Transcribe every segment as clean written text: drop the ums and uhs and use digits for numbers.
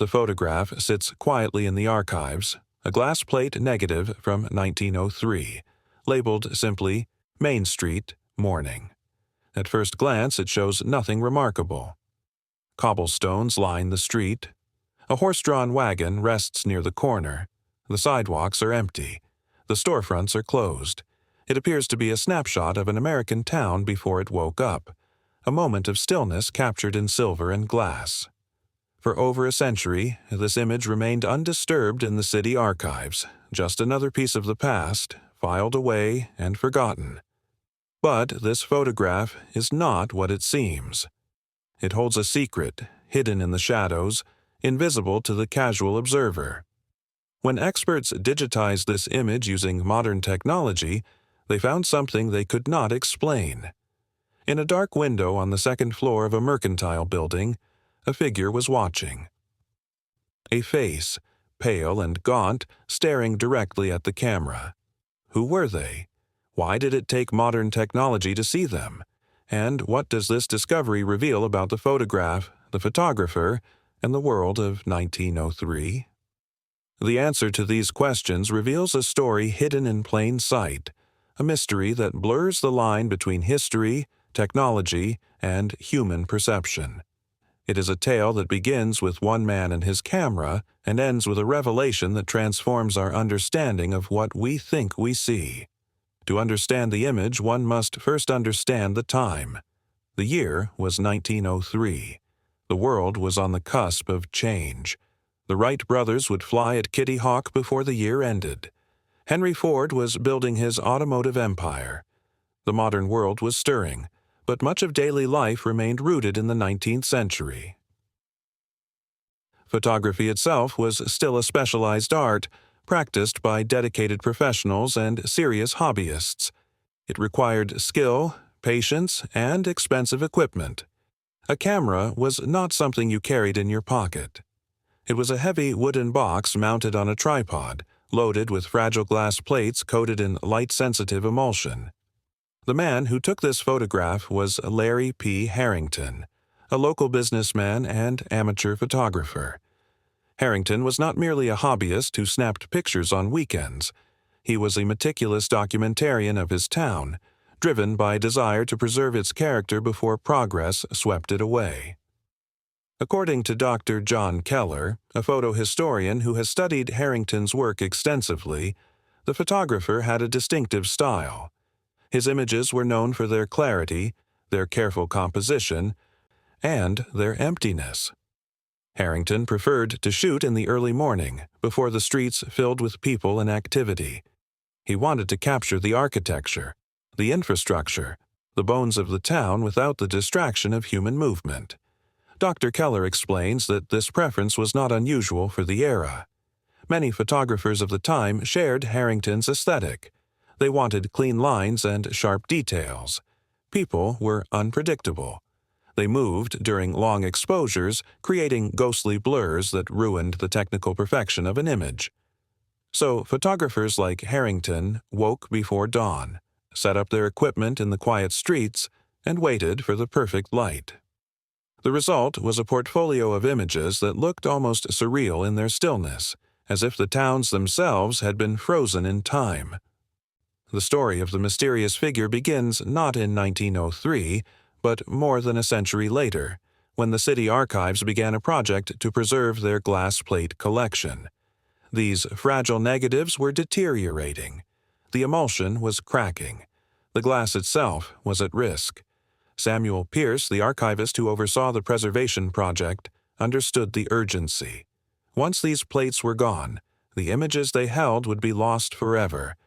The photograph sits quietly in the archives, a glass plate negative from 1903, labeled simply Main Street, Morning. At first glance, it shows nothing remarkable. Cobblestones line the street. A horse-drawn wagon rests near the corner. The sidewalks are empty. The storefronts are closed. It appears to be a snapshot of an American town before it woke up, a moment of stillness captured in silver and glass. For over a century, this image remained undisturbed in the city archives, just another piece of the past, filed away and forgotten. But this photograph is not what it seems. It holds a secret, hidden in the shadows, invisible to the casual observer. When experts digitized this image using modern technology, they found something they could not explain. In a dark window on the second floor of a mercantile building, a figure was watching. A face, pale and gaunt, staring directly at the camera. Who were they? Why did it take modern technology to see them? And what does this discovery reveal about the photograph, the photographer, and the world of 1903? The answer to these questions reveals a story hidden in plain sight, a mystery that blurs the line between history, technology, and human perception. It is a tale that begins with one man and his camera and ends with a revelation that transforms our understanding of what we think we see. To understand the image, one must first understand the time. The year was 1903. The world was on the cusp of change. The Wright brothers would fly at Kitty Hawk before the year ended. Henry Ford was building his automotive empire. The modern world was stirring, but much of daily life remained rooted in the 19th century. Photography itself was still a specialized art, practiced by dedicated professionals and serious hobbyists. It required skill, patience, and expensive equipment. A camera was not something you carried in your pocket. It was a heavy wooden box mounted on a tripod, loaded with fragile glass plates coated in light-sensitive emulsion. The man who took this photograph was Larry P. Harrington, a local businessman and amateur photographer. Harrington was not merely a hobbyist who snapped pictures on weekends. He was a meticulous documentarian of his town, driven by a desire to preserve its character before progress swept it away. According to Dr. John Keller, a photo historian who has studied Harrington's work extensively, the photographer had a distinctive style. His images were known for their clarity, their careful composition, and their emptiness. Harrington preferred to shoot in the early morning, before the streets filled with people and activity. He wanted to capture the architecture, the infrastructure, the bones of the town without the distraction of human movement. Dr. Keller explains that this preference was not unusual for the era. Many photographers of the time shared Harrington's aesthetic. They wanted clean lines and sharp details. People were unpredictable. They moved during long exposures, creating ghostly blurs that ruined the technical perfection of an image. So photographers like Harrington woke before dawn, set up their equipment in the quiet streets, and waited for the perfect light. The result was a portfolio of images that looked almost surreal in their stillness, as if the towns themselves had been frozen in time. The story of the mysterious figure begins not in 1903, but more than a century later, when the city archives began a project to preserve their glass plate collection. These fragile negatives were deteriorating. The emulsion was cracking. The glass itself was at risk. Samuel Pierce, the archivist who oversaw the preservation project, understood the urgency. Once these plates were gone, the images they held would be lost forever.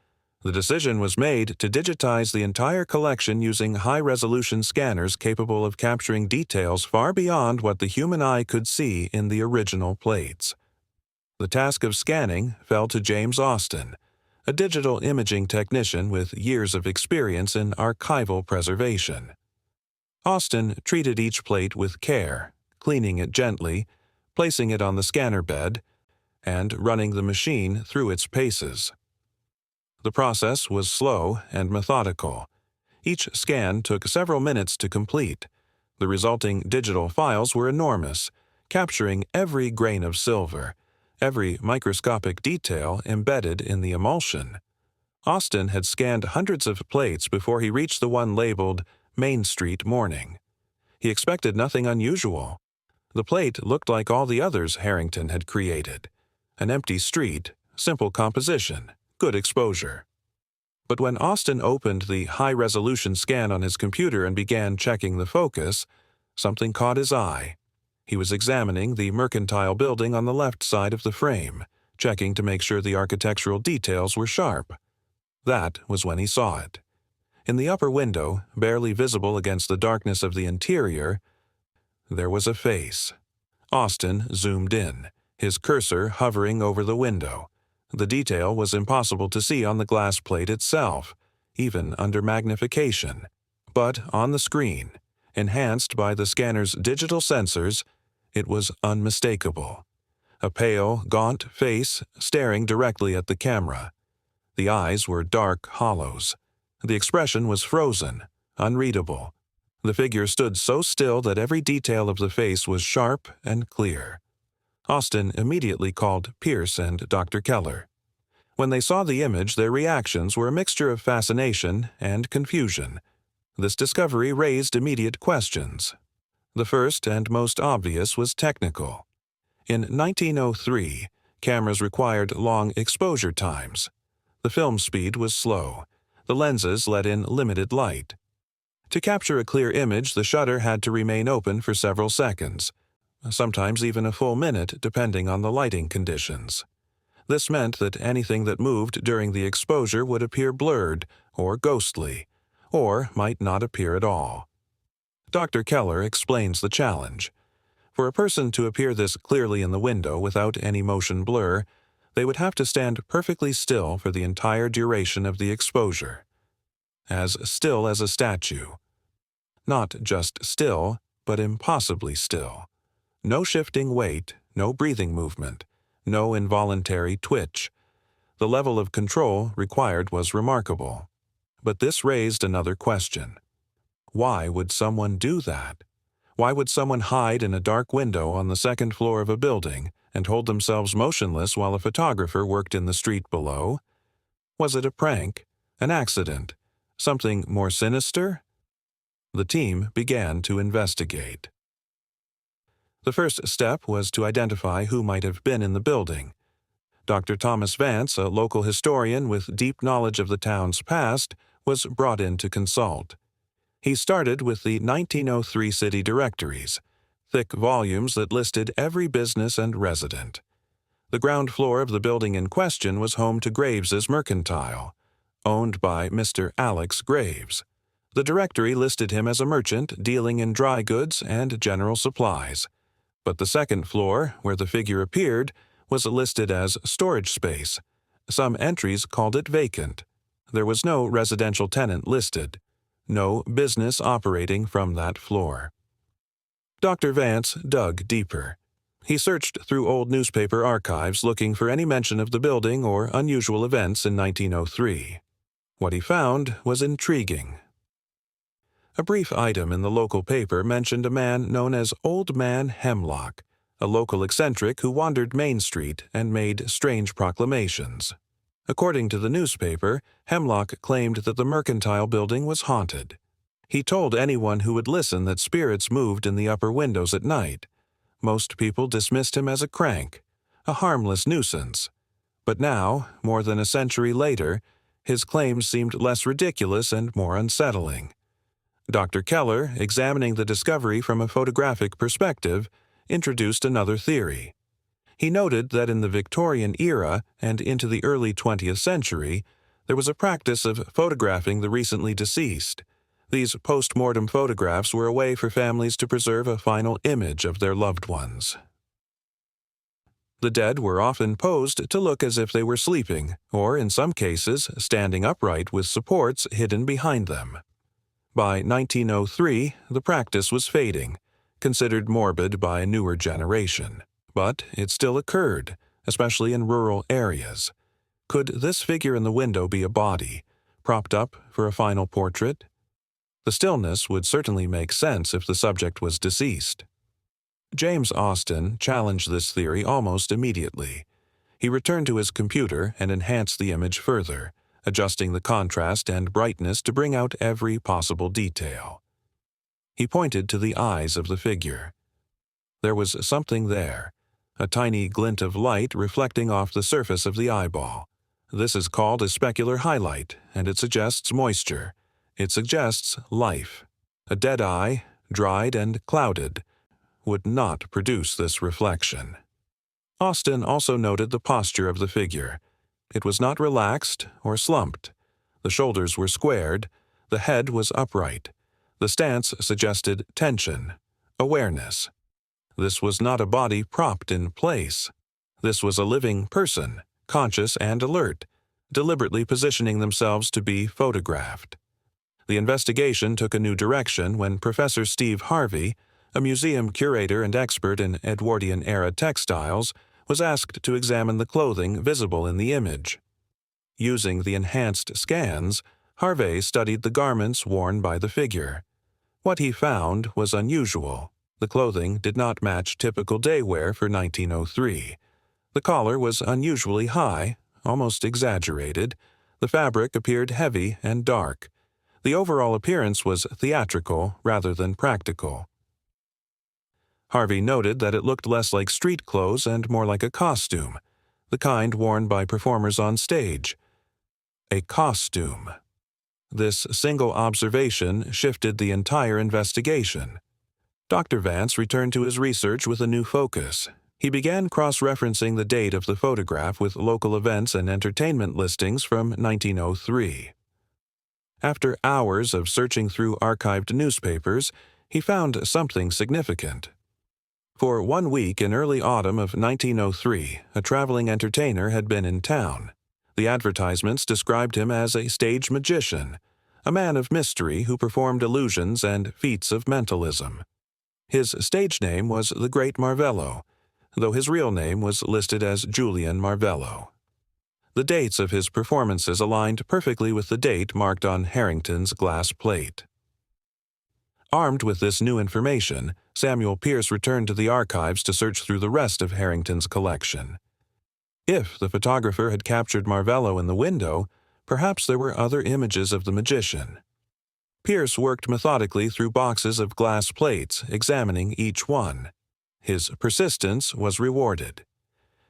The decision was made to digitize the entire collection using high-resolution scanners capable of capturing details far beyond what the human eye could see in the original plates. The task of scanning fell to James Austin, a digital imaging technician with years of experience in archival preservation. Austin treated each plate with care, cleaning it gently, placing it on the scanner bed, and running the machine through its paces. The process was slow and methodical. Each scan took several minutes to complete. The resulting digital files were enormous, capturing every grain of silver, every microscopic detail embedded in the emulsion. Austin had scanned hundreds of plates before he reached the one labeled Main Street Morning. He expected nothing unusual. The plate looked like all the others Harrington had created. An empty street, simple composition, good exposure. But when Austin opened the high-resolution scan on his computer and began checking the focus, something caught his eye. He was examining the mercantile building on the left side of the frame, checking to make sure the architectural details were sharp. That was when he saw it. In the upper window, barely visible against the darkness of the interior, there was a face. Austin zoomed in, his cursor hovering over the window. The detail was impossible to see on the glass plate itself, even under magnification. But on the screen, enhanced by the scanner's digital sensors, it was unmistakable. A pale, gaunt face staring directly at the camera. The eyes were dark hollows. The expression was frozen, unreadable. The figure stood so still that every detail of the face was sharp and clear. Austin immediately called Pierce and Dr. Keller. When they saw the image, their reactions were a mixture of fascination and confusion. This discovery raised immediate questions. The first and most obvious was technical. In 1903, cameras required long exposure times. The film speed was slow. The lenses let in limited light. To capture a clear image, the shutter had to remain open for several seconds, sometimes even a full minute depending on the lighting conditions. This meant that anything that moved during the exposure would appear blurred or ghostly, or might not appear at all. Dr. Keller explains the challenge. For a person to appear this clearly in the window without any motion blur, they would have to stand perfectly still for the entire duration of the exposure. As still as a statue. Not just still, but impossibly still. No shifting weight, no breathing movement, no involuntary twitch. The level of control required was remarkable. But this raised another question. Why would someone do that? Why would someone hide in a dark window on the second floor of a building and hold themselves motionless while a photographer worked in the street below? Was it a prank? An accident? Something more sinister? The team began to investigate. The first step was to identify who might have been in the building. Dr. Thomas Vance, a local historian with deep knowledge of the town's past, was brought in to consult. He started with the 1903 city directories, thick volumes that listed every business and resident. The ground floor of the building in question was home to Graves's Mercantile, owned by Mr. Alex Graves. The directory listed him as a merchant dealing in dry goods and general supplies. But the second floor, where the figure appeared, was listed as storage space. Some entries called it vacant. There was no residential tenant listed. No business operating from that floor. Dr. Vance dug deeper. He searched through old newspaper archives looking for any mention of the building or unusual events in 1903. What he found was intriguing. A brief item in the local paper mentioned a man known as Old Man Hemlock, a local eccentric who wandered Main Street and made strange proclamations. According to the newspaper, Hemlock claimed that the Mercantile building was haunted. He told anyone who would listen that spirits moved in the upper windows at night. Most people dismissed him as a crank, a harmless nuisance. But now, more than a century later, his claims seemed less ridiculous and more unsettling. Dr. Keller, examining the discovery from a photographic perspective, introduced another theory. He noted that in the Victorian era and into the early 20th century, there was a practice of photographing the recently deceased. These post-mortem photographs were a way for families to preserve a final image of their loved ones. The dead were often posed to look as if they were sleeping, or in some cases, standing upright with supports hidden behind them. By 1903, the practice was fading, considered morbid by a newer generation. But it still occurred, especially in rural areas. Could this figure in the window be a body, propped up for a final portrait? The stillness would certainly make sense if the subject was deceased. James Austin challenged this theory almost immediately. He returned to his computer and enhanced the image further, adjusting the contrast and brightness to bring out every possible detail. He pointed to the eyes of the figure. There was something there, a tiny glint of light reflecting off the surface of the eyeball. This is called a specular highlight, and it suggests moisture. It suggests life. A dead eye, dried and clouded, would not produce this reflection. Austin also noted the posture of the figure. It was not relaxed or slumped. The shoulders were squared. The head was upright. The stance suggested tension, awareness. This was not a body propped in place. This was a living person, conscious and alert, deliberately positioning themselves to be photographed. The investigation took a new direction when Professor Steve Harvey, a museum curator and expert in Edwardian-era textiles, was asked to examine the clothing visible in the image. Using the enhanced scans, Harvey studied the garments worn by the figure. What he found was unusual. The clothing did not match typical day wear for 1903. The collar was unusually high, almost exaggerated. The fabric appeared heavy and dark. The overall appearance was theatrical rather than practical. Harvey noted that it looked less like street clothes and more like a costume, the kind worn by performers on stage. A costume. This single observation shifted the entire investigation. Dr. Vance returned to his research with a new focus. He began cross-referencing the date of the photograph with local events and entertainment listings from 1903. After hours of searching through archived newspapers, he found something significant. For 1 week in early autumn of 1903, a traveling entertainer had been in town. The advertisements described him as a stage magician, a man of mystery who performed illusions and feats of mentalism. His stage name was the Great Marvello, though his real name was listed as Julian Marvello. The dates of his performances aligned perfectly with the date marked on Harrington's glass plate. Armed with this new information, Samuel Pierce returned to the archives to search through the rest of Harrington's collection. If the photographer had captured Marvello in the window, perhaps there were other images of the magician. Pierce worked methodically through boxes of glass plates, examining each one. His persistence was rewarded.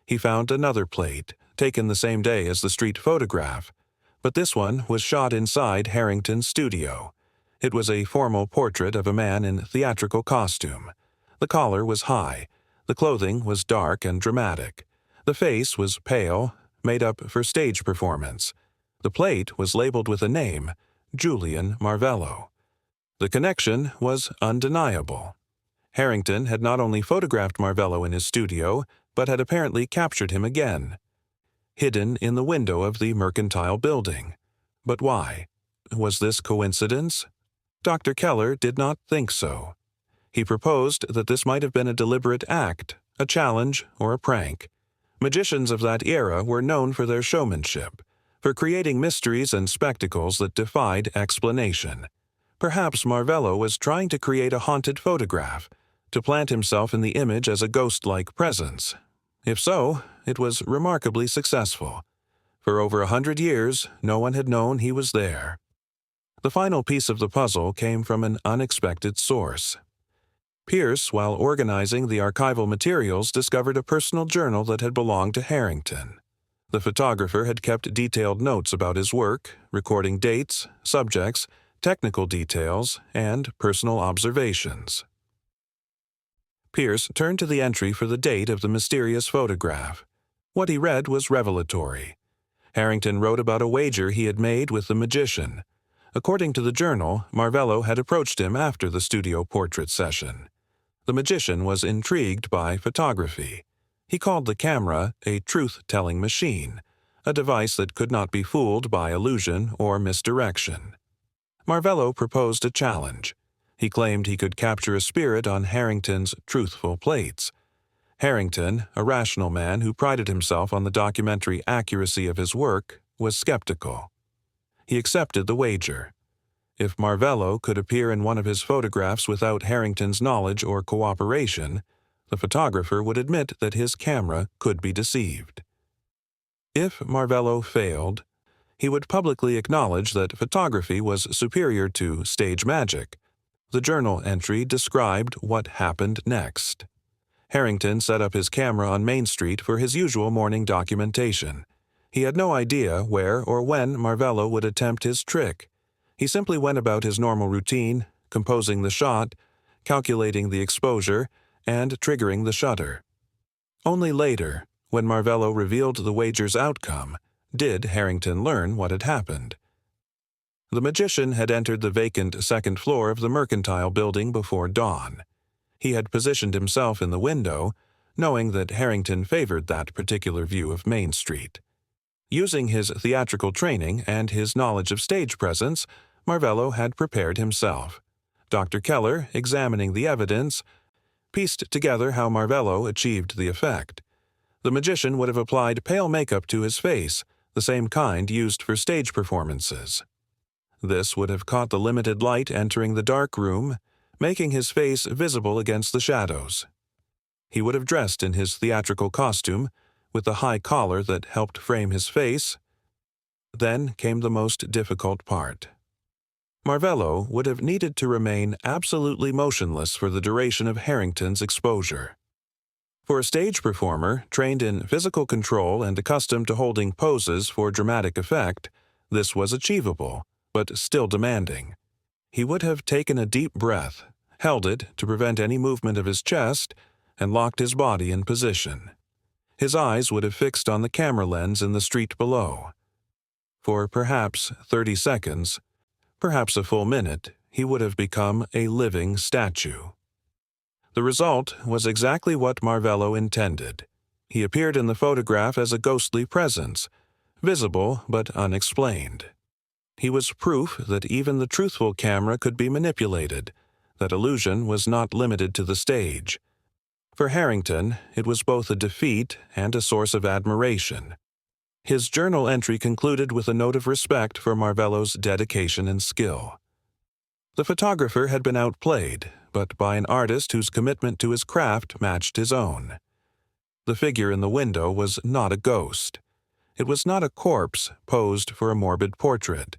He found another plate, taken the same day as the street photograph, but this one was shot inside Harrington's studio. It was a formal portrait of a man in theatrical costume. The collar was high. The clothing was dark and dramatic. The face was pale, made up for stage performance. The plate was labeled with a name, Julian Marvello. The connection was undeniable. Harrington had not only photographed Marvello in his studio, but had apparently captured him again. Hidden in the window of the mercantile building. But why? Was this coincidence? Dr. Keller did not think so. He proposed that this might have been a deliberate act, a challenge, or a prank. Magicians of that era were known for their showmanship, for creating mysteries and spectacles that defied explanation. Perhaps Marvello was trying to create a haunted photograph, to plant himself in the image as a ghost-like presence. If so, it was remarkably successful. For over 100 years, no one had known he was there. The final piece of the puzzle came from an unexpected source. Pierce, while organizing the archival materials, discovered a personal journal that had belonged to Harrington. The photographer had kept detailed notes about his work, recording dates, subjects, technical details, and personal observations. Pierce turned to the entry for the date of the mysterious photograph. What he read was revelatory. Harrington wrote about a wager he had made with the magician. According to the journal, Marvello had approached him after the studio portrait session. The magician was intrigued by photography. He called the camera a truth-telling machine, a device that could not be fooled by illusion or misdirection. Marvello proposed a challenge. He claimed he could capture a spirit on Harrington's truthful plates. Harrington, a rational man who prided himself on the documentary accuracy of his work, was skeptical. He accepted the wager. If Marvello could appear in one of his photographs without Harrington's knowledge or cooperation, The photographer would admit that his camera could be deceived. If Marvello failed, he would publicly acknowledge that photography was superior to stage magic. The journal entry described what happened next. Harrington set up his camera on Main Street for his usual morning documentation. He had no idea where or when Marvello would attempt his trick. He simply went about his normal routine, composing the shot, calculating the exposure, and triggering the shutter. Only later, when Marvello revealed the wager's outcome, did Harrington learn what had happened. The magician had entered the vacant second floor of the mercantile building before dawn. He had positioned himself in the window, knowing that Harrington favored that particular view of Main Street. Using his theatrical training and his knowledge of stage presence, Marvello had prepared himself. Dr. Keller, examining the evidence, pieced together how Marvello achieved the effect. The magician would have applied pale makeup to his face, the same kind used for stage performances. This would have caught the limited light entering the dark room, making his face visible against the shadows. He would have dressed in his theatrical costume, with the high collar that helped frame his face. Then came the most difficult part. Marvello would have needed to remain absolutely motionless for the duration of Harrington's exposure. For a stage performer trained in physical control and accustomed to holding poses for dramatic effect, this was achievable, but still demanding. He would have taken a deep breath, held it to prevent any movement of his chest, and locked his body in position. His eyes would have fixed on the camera lens in the street below. For perhaps 30 seconds, perhaps a full minute, he would have become a living statue. The result was exactly what Marvello intended. He appeared in the photograph as a ghostly presence, visible but unexplained. He was proof that even the truthful camera could be manipulated, that illusion was not limited to the stage. For Harrington, it was both a defeat and a source of admiration. His journal entry concluded with a note of respect for Marvello's dedication and skill. The photographer had been outplayed, but by an artist whose commitment to his craft matched his own. The figure in the window was not a ghost. It was not a corpse posed for a morbid portrait.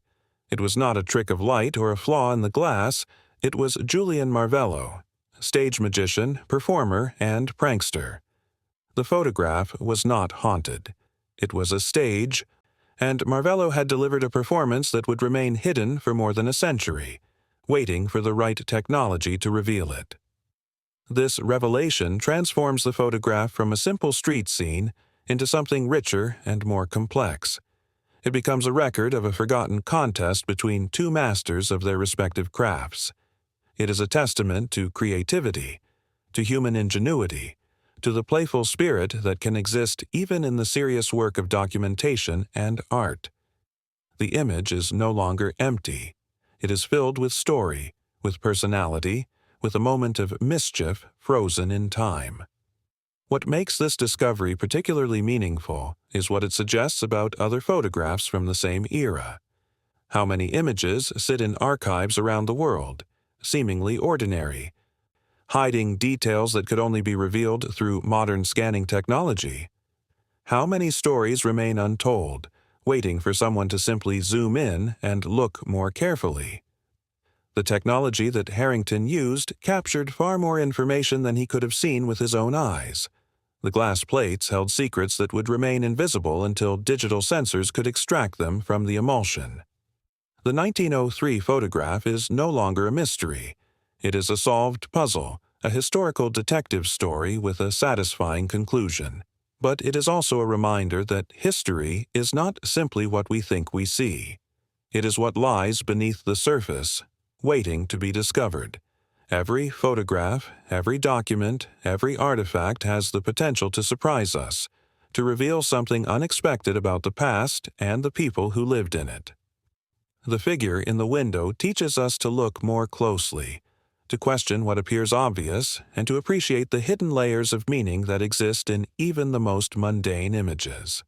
It was not a trick of light or a flaw in the glass. It was Julian Marvello, stage magician, performer, and prankster. The photograph was not haunted. It was a stage, and Marvello had delivered a performance that would remain hidden for more than a century, waiting for the right technology to reveal it. This revelation transforms the photograph from a simple street scene into something richer and more complex. It becomes a record of a forgotten contest between two masters of their respective crafts. It is a testament to creativity, to human ingenuity, to the playful spirit that can exist even in the serious work of documentation and art. The image is no longer empty. It is filled with story, with personality, with a moment of mischief frozen in time. What makes this discovery particularly meaningful is what it suggests about other photographs from the same era. How many images sit in archives around the world, seemingly ordinary, hiding details that could only be revealed through modern scanning technology? How many stories remain untold, waiting for someone to simply zoom in and look more carefully? The technology that Harrington used captured far more information than he could have seen with his own eyes. The glass plates held secrets that would remain invisible until digital sensors could extract them from the emulsion. The 1903 photograph is no longer a mystery. It is a solved puzzle, a historical detective story with a satisfying conclusion. But it is also a reminder that history is not simply what we think we see. It is what lies beneath the surface, waiting to be discovered. Every photograph, every document, every artifact has the potential to surprise us, to reveal something unexpected about the past and the people who lived in it. The figure in the window teaches us to look more closely, to question what appears obvious, and to appreciate the hidden layers of meaning that exist in even the most mundane images.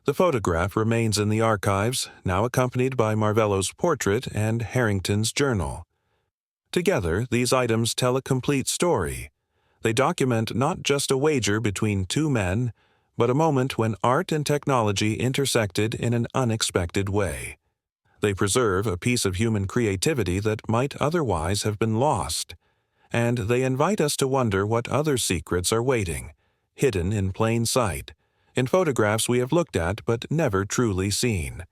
The photograph remains in the archives, now accompanied by Marvello's portrait and Harrington's journal. Together, these items tell a complete story, They document not just a wager between two men, but a moment when art and technology intersected in an unexpected way. They preserve a piece of human creativity that might otherwise have been lost, and they invite us to wonder what other secrets are waiting, hidden in plain sight, in photographs we have looked at but never truly seen.